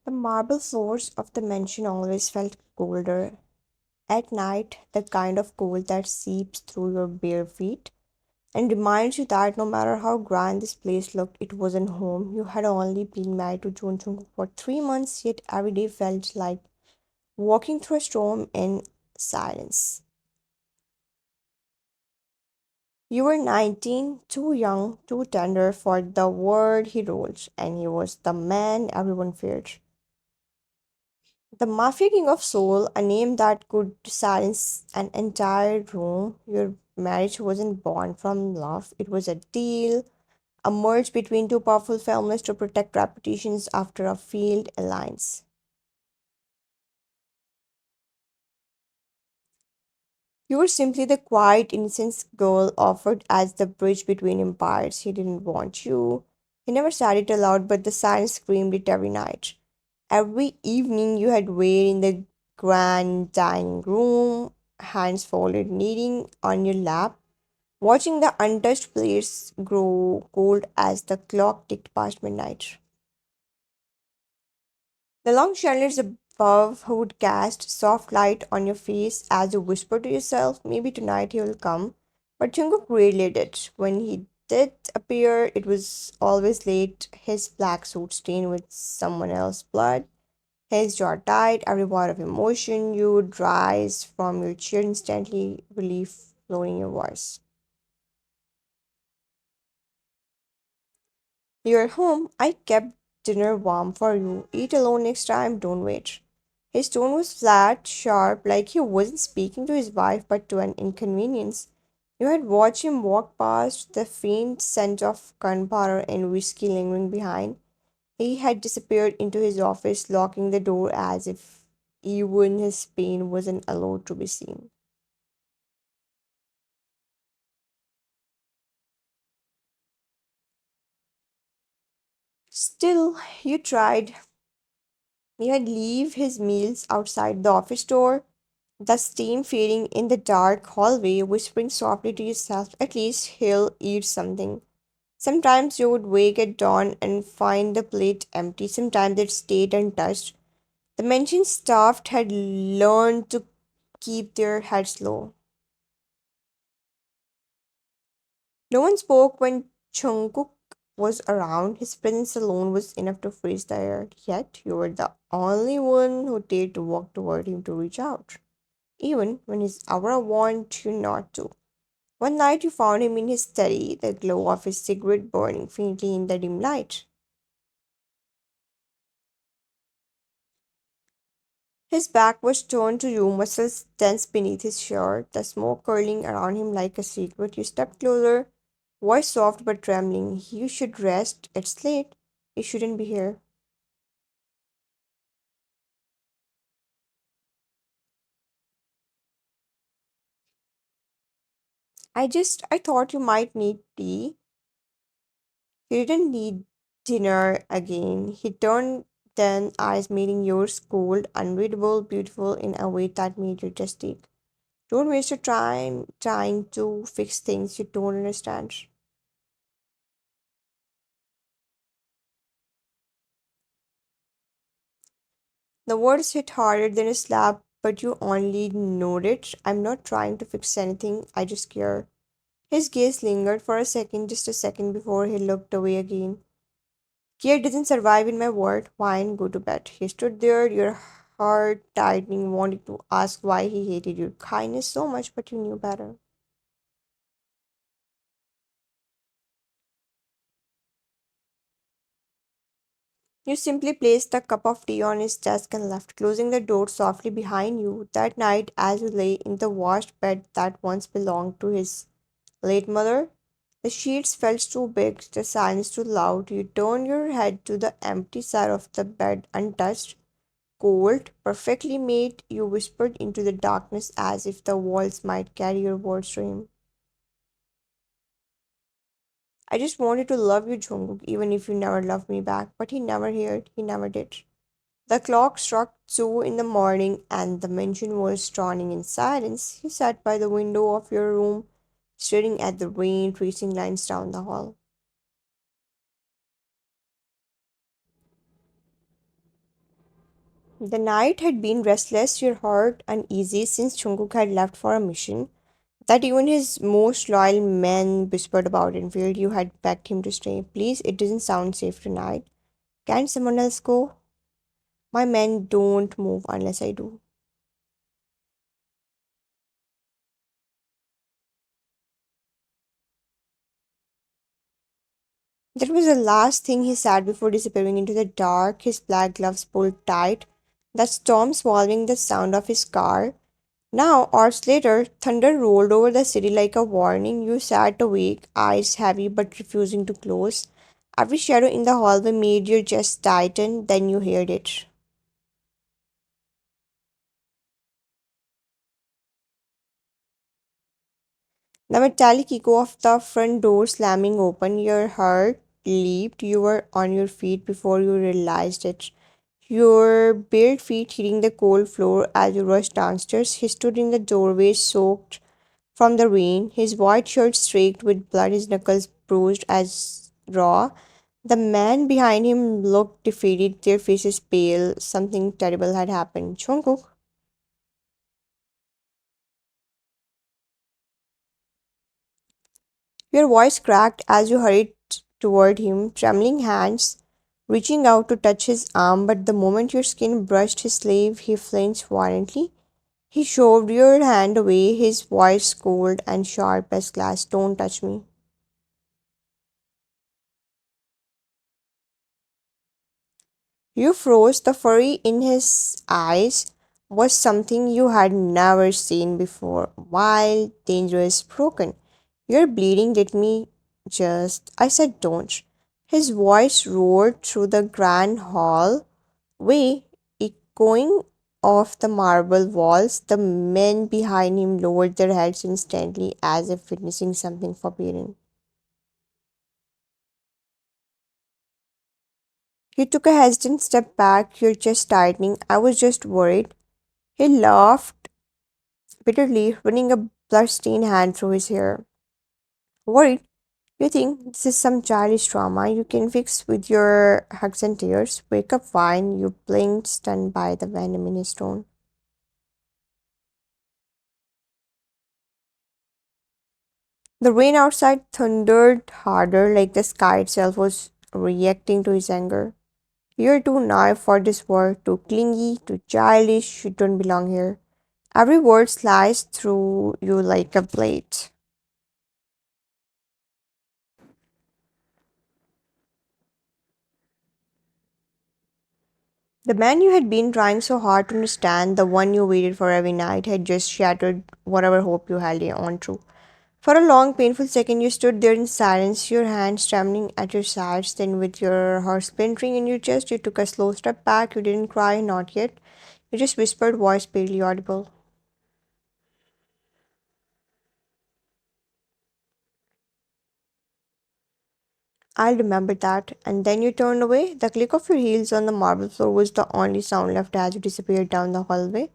The marble floors of the mansion always felt colder. At night, the kind of cold that seeps through your bare feet and reminds you that no matter how grand this place looked, it wasn't home. You had only been married to Jungkook for 3 months, yet every day felt like walking through a storm in silence. You were 19, too young, too tender for the word he wrote, and he was the man everyone feared. The Mafia King of Soul, a name that could silence an entire room. Your marriage wasn't born from love, it was a deal, a merge between two powerful families to protect reputations after a failed alliance. You were simply the quiet, innocent girl offered as the bridge between empires. He didn't want you. He never said it aloud, but the silence screamed it every night. Every evening you had wait in the grand dining room, hands folded, kneading on your lap, watching the untouched plates grow cold as the clock ticked past midnight. The long chandeliers above would cast soft light on your face as you whisper to yourself, maybe tonight he will come. But Jungkook rarely did. When he did appear, it was always late, his black suit stained with someone else's blood, his jaw tight, every word of emotion. You would rise from your chair instantly, relief flowing in your voice. You're home. I kept dinner warm for you. Eat alone next time, don't wait. His tone was flat, sharp, like he wasn't speaking to his wife but to an inconvenience. You had watched him walk past, the faint scent of gunpowder and whiskey lingering behind. He had disappeared into his office, locking the door as if even his pain wasn't allowed to be seen. Still, you tried. You had leave his meals outside the office door, the steam fading in the dark hallway, whispering softly to yourself, at least he'll eat something. Sometimes you would wake at dawn and find the plate empty, sometimes it stayed untouched. The mentioned staff had learned to keep their heads low. No one spoke when Jungkook was around. His presence alone was enough to freeze the air. Yet you were the only one who dared to walk toward him to reach out, even when his aura warned you not to. One night you found him in his study, the glow of his cigarette burning faintly in the dim light. His back was turned to you, muscles tense beneath his shirt, the smoke curling around him like a secret. You stepped closer, voice soft but trembling. You should rest. It's late. You shouldn't be here. I thought you might need tea. You didn't need dinner again. He turned then, eyes meeting yours, cold, unreadable, beautiful in a way that made you just take. Don't waste your time trying to fix things you don't understand. The words hit harder than a slap, but you only nodded. I'm not trying to fix anything, I just care. His gaze lingered for a second, just a second before he looked away again. Care doesn't survive in my world. Fine, go to bed. He stood there, your heart tightening, wanting to ask why he hated your kindness so much, but you knew better. You simply placed the cup of tea on his desk and left, closing the door softly behind you. That night, as you lay in the washed bed that once belonged to his late mother, the sheets felt too big, the silence too loud. You turned your head to the empty side of the bed, untouched, cold, perfectly made. You whispered into the darkness as if the walls might carry your words to him. I just wanted to love you, Jungkook, even if you never loved me back. But he never heard, he never did. The clock struck 2 in the morning, and the mansion was drowning in silence. You sat by the window of your room, staring at the rain tracing lines down the hall. The night had been restless, your heart uneasy since Jungkook had left for a mission that even his most loyal men whispered about and feared you had begged him to stay. Please, it doesn't sound safe tonight. Can someone else go? My men don't move unless I do. That was the last thing he said before disappearing into the dark, his black gloves pulled tight, the storm swallowing the sound of his car. Now, hours later, thunder rolled over the city like a warning. You sat awake, eyes heavy but refusing to close. Every shadow in the hallway made your chest tighten, then you heard it. The metallic echo of the front door slamming open, your heart leaped. You were on your feet before you realized it. Your bare feet hitting the cold floor as you rushed downstairs. He stood in the doorway, soaked from the rain, his white shirt streaked with blood, his knuckles bruised as raw. The man behind him looked defeated, their faces pale. Something terrible had happened. Jungkook, your voice cracked as you hurried toward him, trembling hands reaching out to touch his arm, but the moment your skin brushed his sleeve, he flinched violently. He shoved your hand away, his voice cold and sharp as glass. Don't touch me. You froze. The fury in his eyes was something you had never seen before. Wild, dangerous, broken. You're bleeding, let me just. I said, don't. His voice roared through the grand hall, way echoing off the marble walls. The men behind him lowered their heads instantly as if witnessing something forbidden. You took a hesitant step back, your chest tightening. I was just worried. He laughed bitterly, running a blood-stained hand through his hair. Worried? You think this is some childish trauma you can fix with your hugs and tears? Wake up, fine. You blinked, stunned by the venom in his tone. The rain outside thundered harder, like the sky itself was reacting to his anger. You're too naive for this world, too clingy, too childish. You don't belong here. Every word sliced through you like a blade. The man you had been trying so hard to understand, the one you waited for every night, had just shattered whatever hope you held on to. For a long, painful second, you stood there in silence, your hands trembling at your sides. Then, with your heart splintering in your chest, you took a slow step back. You didn't cry, not yet. You just whispered, voice barely audible. I'll remember that. And then you turned away. The click of your heels on the marble floor was the only sound left as you disappeared down the hallway,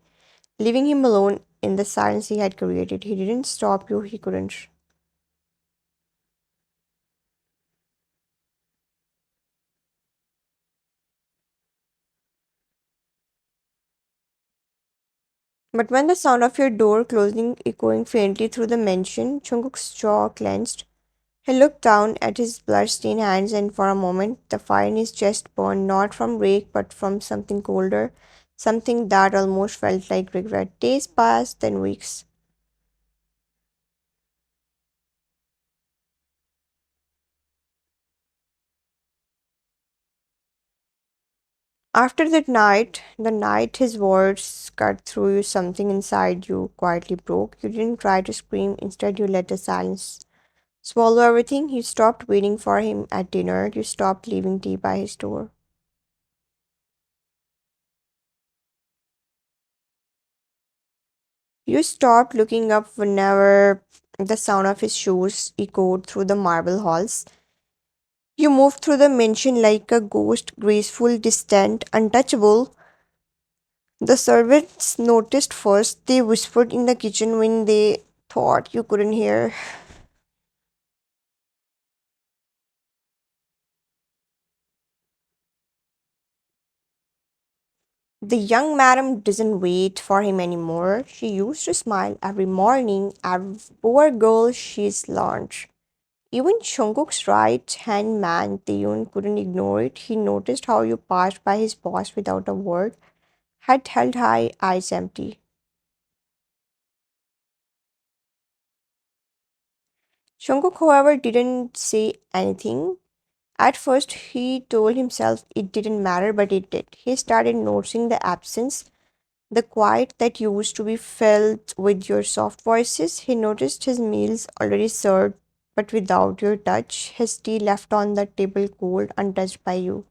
leaving him alone in the silence he had created. He didn't stop you, he couldn't. But when the sound of your door closing echoing faintly through the mansion, Jungkook's jaw clenched. He looked down at his blood-stained hands, and for a moment, the fire in his chest burned not from rage but from something colder, something that almost felt like regret. Days passed, then weeks. After that night, the night his words cut through you, something inside you quietly broke. You didn't try to scream, instead, you let the silence swallow everything. You stopped waiting for him at dinner, you stopped leaving tea by his door. You stopped looking up whenever the sound of his shoes echoed through the marble halls. You moved through the mansion like a ghost, graceful, distant, untouchable. The servants noticed first. They whispered in the kitchen when they thought you couldn't hear. The young madam doesn't wait for him anymore. She used to smile every morning. Every poor girl she's learned. Even Jungkook's right-hand man, Taeyun, couldn't ignore it. He noticed how you passed by his boss without a word, head held high, eyes empty. Jungkook, however, didn't say anything. At first, he told himself it didn't matter, but it did. He started noticing the absence, the quiet that used to be felt with your soft voices. He noticed his meals already served, but without your touch, his tea left on the table cold, untouched by you.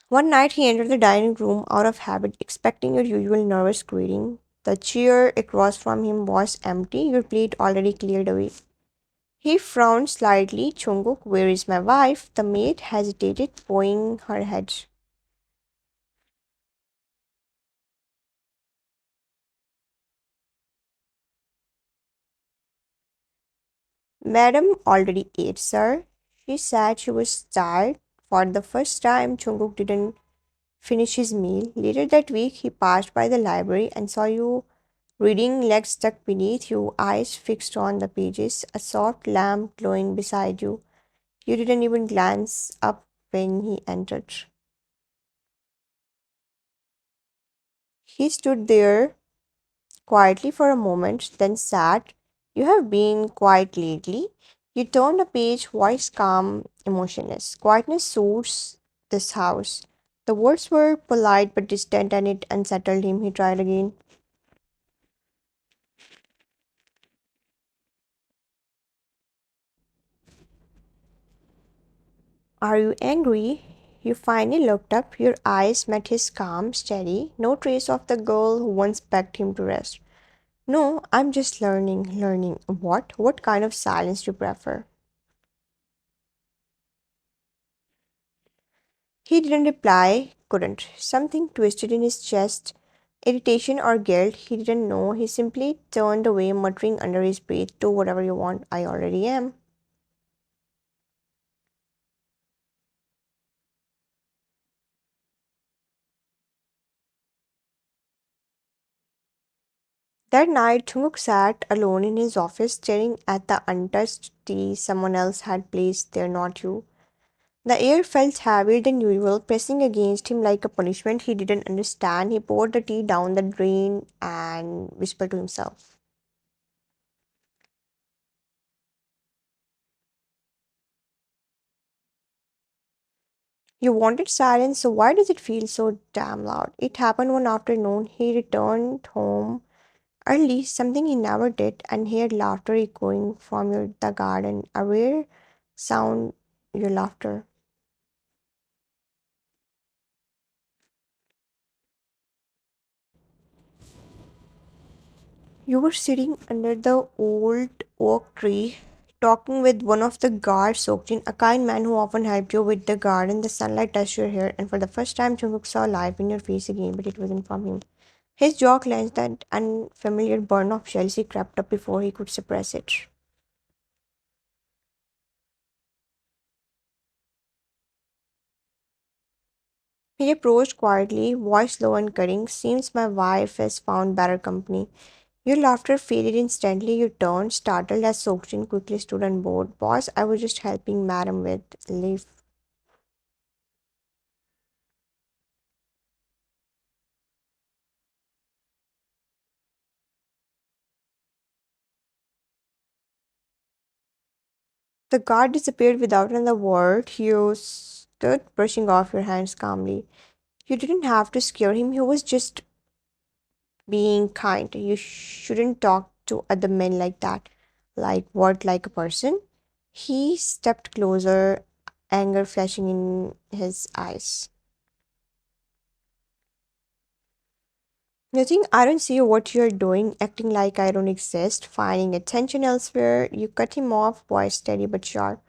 One night he entered the dining room out of habit, expecting your usual nervous greeting. The chair across from him was empty, your plate already cleared away. He frowned slightly. Jungkook, where is my wife? The maid hesitated, bowing her head. Madam already ate, sir. She said she was tired. For the first time, Jungkook didn't finish his meal. Later that week, he passed by the library and saw you reading, legs stuck beneath you, eyes fixed on the pages, a soft lamp glowing beside you. You didn't even glance up when he entered. He stood there quietly for a moment, then sat. You have been quiet lately. You turned a page, voice calm, emotionless. Quietness suits this house. The words were polite but distant, and it unsettled him. He tried again. Are you angry? You finally looked up. Your eyes met his calm, steady. No trace of the girl who once begged him to rest. No, I'm just learning. Learning. What? What kind of silence do you prefer? He didn't reply, couldn't. Something twisted in his chest, irritation or guilt, he didn't know. He simply turned away, muttering under his breath, do whatever you want, I already am. That night, Jungkook sat alone in his office, staring at the untouched tea someone else had placed there, not you. The air felt heavier than usual, pressing against him like a punishment he didn't understand. He poured the tea down the drain and whispered to himself. You wanted silence, so why does it feel so damn loud? It happened one afternoon. He returned home early, something he never did, and heard laughter echoing from the garden. A rare sound, your laughter. You were sitting under the old oak tree, talking with one of the guards, Sokjin, a kind man who often helped you with the garden. The sunlight touched your hair, and for the first time, Jungkook saw life in your face again, but it wasn't from him. His jaw clenched, that unfamiliar burn of jealousy crept up before he could suppress it. He approached quietly, voice low and cutting. Seems my wife has found better company. Your laughter faded instantly. You turned, startled as Sokjin quickly stood on board. Boss, I was just helping Madam with leave. The guard disappeared without another word. You stood brushing off your hands calmly. You didn't have to scare him. He was just being kind. You shouldn't talk to other men like that. Like what, like a person? He stepped closer, anger flashing in his eyes. You think I don't see what you're doing, acting like I don't exist, finding attention elsewhere. You cut him off, voice steady but sharp.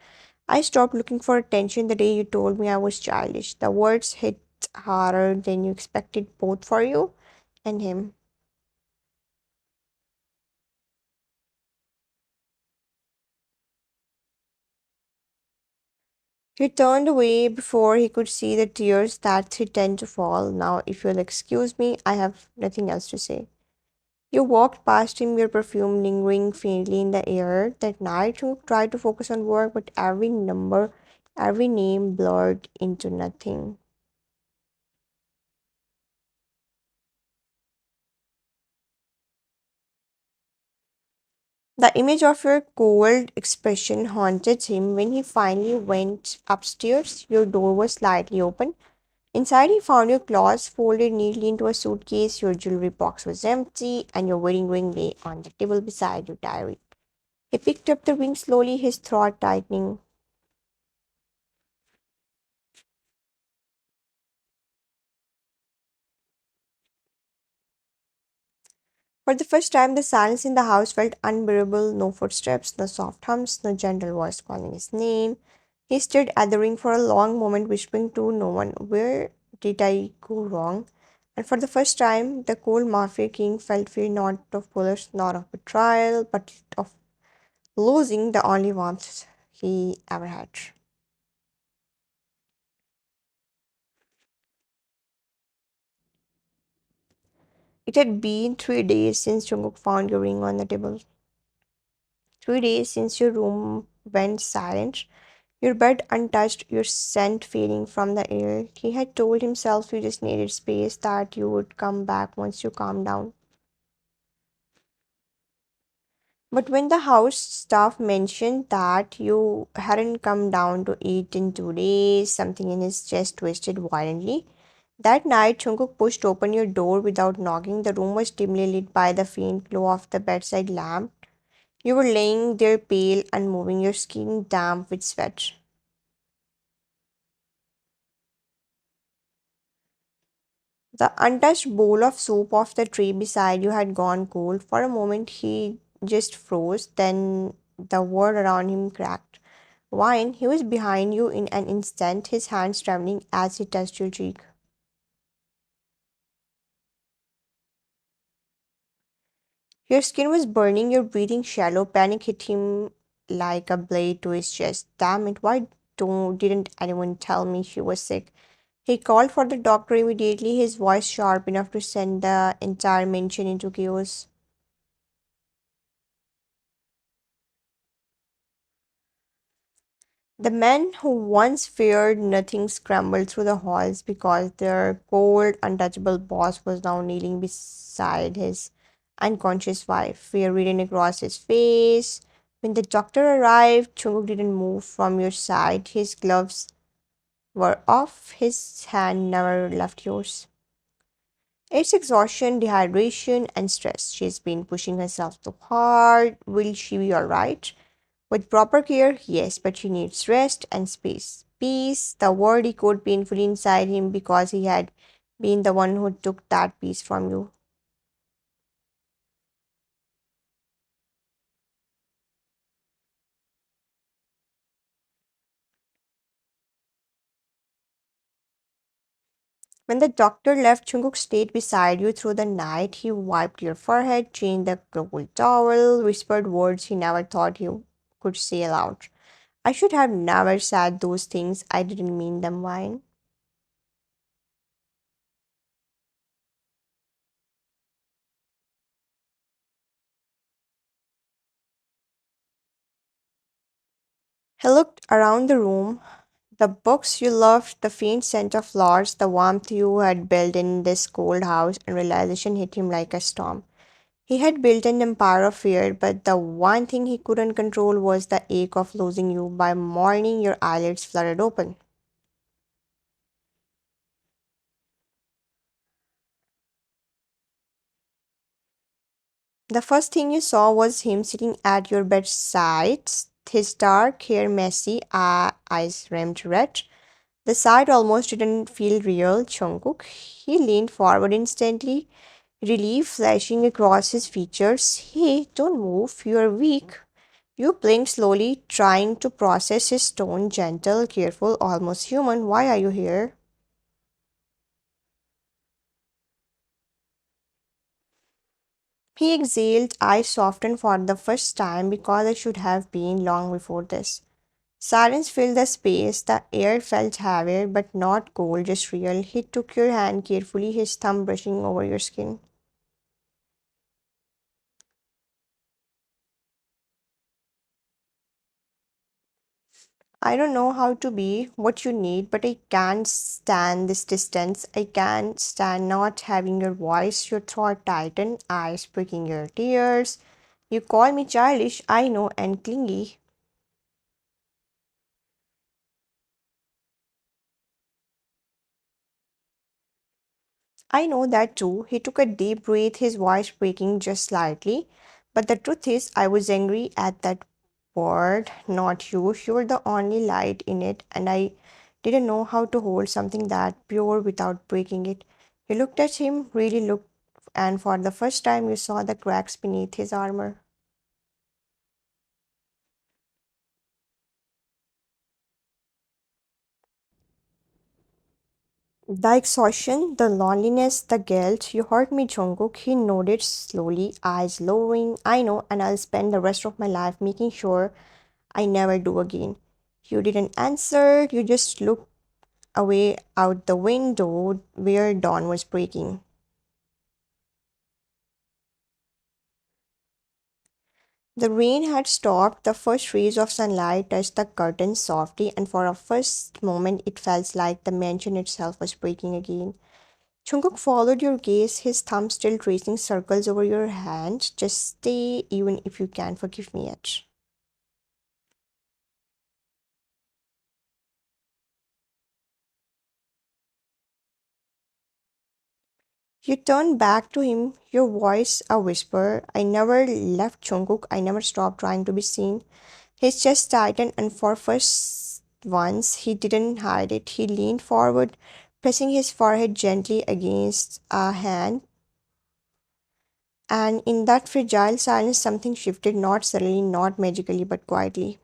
I stopped looking for attention the day you told me I was childish. The words hit harder than you expected, both for you and him. He turned away before he could see the tears that threatened to fall. Now, if you'll excuse me, I have nothing else to say. You walked past him, your perfume lingering faintly in the air. That night, you tried to focus on work, but every number, every name blurred into nothing. The image of your cold expression haunted him when he finally went upstairs. Your door was slightly open. Inside, he found your clothes folded neatly into a suitcase, your jewelry box was empty, and your wedding ring lay on the table beside your diary. He picked up the ring slowly, his throat tightening. For the first time, the silence in the house felt unbearable. No footsteps, no soft hums, no gentle voice calling his name. He stared at the ring for a long moment, whispering to no one, "Where did I go wrong?" And for the first time, the cold Mafia king felt fear not of bullets, not of betrayal, but of losing the only warmth he ever had. It had been 3 days since Jungkook found your ring on the table. 3 days since your room went silent, your bed untouched, your scent fading from the air. He had told himself you just needed space, that you would come back once you calmed down. But when the house staff mentioned that you hadn't come down to eat in 2 days, something in his chest twisted violently. That night, Jungkook pushed open your door without knocking. The room was dimly lit by the faint glow of the bedside lamp. You were laying there pale, unmoving, your skin damp with sweat. The untouched bowl of soup off the tray beside you had gone cold. For a moment, he just froze, then the world around him cracked. Wine, he was behind you in an instant, his hands trembling as he touched your cheek. Your skin was burning, your breathing shallow. Panic hit him like a blade to his chest. Damn it, why didn't anyone tell me she was sick? He called for the doctor immediately, his voice sharp enough to send the entire mansion into chaos. The men who once feared nothing scrambled through the halls because their cold, untouchable boss was now kneeling beside his unconscious wife, fear written across his face. When the doctor arrived, Chung didn't move from your side. His gloves were off, his hand never left yours. It's exhaustion, dehydration, and stress. She's been pushing herself too hard. Will she be alright? With proper care, yes, but she needs rest and space. Peace, the word echoed painfully inside him because he had been the one who took that peace from you. When the doctor left, Jungkook stayed beside you through the night. He wiped your forehead, changed the cold towel, whispered words he never thought he could say aloud. I should have never said those things. I didn't mean them, Wine. He looked around the room. The books you loved, the faint scent of flowers, the warmth you had built in this cold house, and realization hit him like a storm. He had built an empire of fear, but the one thing he couldn't control was the ache of losing you. By morning, your eyelids fluttered open. The first thing you saw was him sitting at your bedside, his dark hair messy, eyes rimmed red. The sight almost didn't feel real. Jungkook. He leaned forward instantly, relief flashing across his features. Hey, don't move, you're weak. You blinked slowly, trying to process his tone, gentle, careful, almost human. Why are you here? He exhaled, eyes softened for the first time because it should have been long before this. Silence filled the space. The air felt heavier, but not cold, just real. He took your hand carefully, his thumb brushing over your skin. I don't know how to be what you need, but I can't stand this distance. I can't stand not having your voice, your throat tighten, eyes pricking your tears. You call me childish, I know, and clingy. I know that too. He took a deep breath, his voice breaking just slightly. But the truth is, I was angry at that word, not you. You were the only light in it, and I didn't know how to hold something that pure without breaking it. You looked at him, really looked, and for the first time, you saw the cracks beneath his armor. The exhaustion, the loneliness, the guilt. You heard me, Jungkook. He nodded slowly, eyes lowering. I know, and I'll spend the rest of my life making sure I never do again. You didn't answer, you just looked away out the window where dawn was breaking. The rain had stopped, the first rays of sunlight touched the curtains softly, and for a first moment it felt like the mansion itself was breaking again. Jungkook followed your gaze, his thumb still tracing circles over your hand. Just stay, even if you can't forgive me yet. You turned back to him, your voice a whisper. I never left Jungkook. I never stopped trying to be seen. His chest tightened, and for first once, he didn't hide it. He leaned forward, pressing his forehead gently against a hand. And in that fragile silence, something shifted, not suddenly, not magically, but quietly.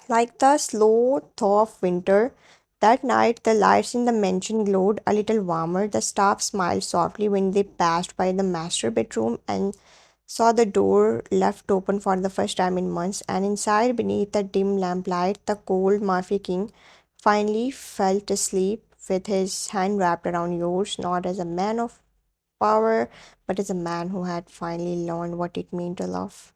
Like the slow thaw of winter, that night the lights in the mansion glowed a little warmer. The staff smiled softly when they passed by the master bedroom and saw the door left open for the first time in months. And inside, beneath the dim lamplight, the cold Mafia king finally fell asleep with his hand wrapped around yours, not as a man of power, but as a man who had finally learned what it meant to love.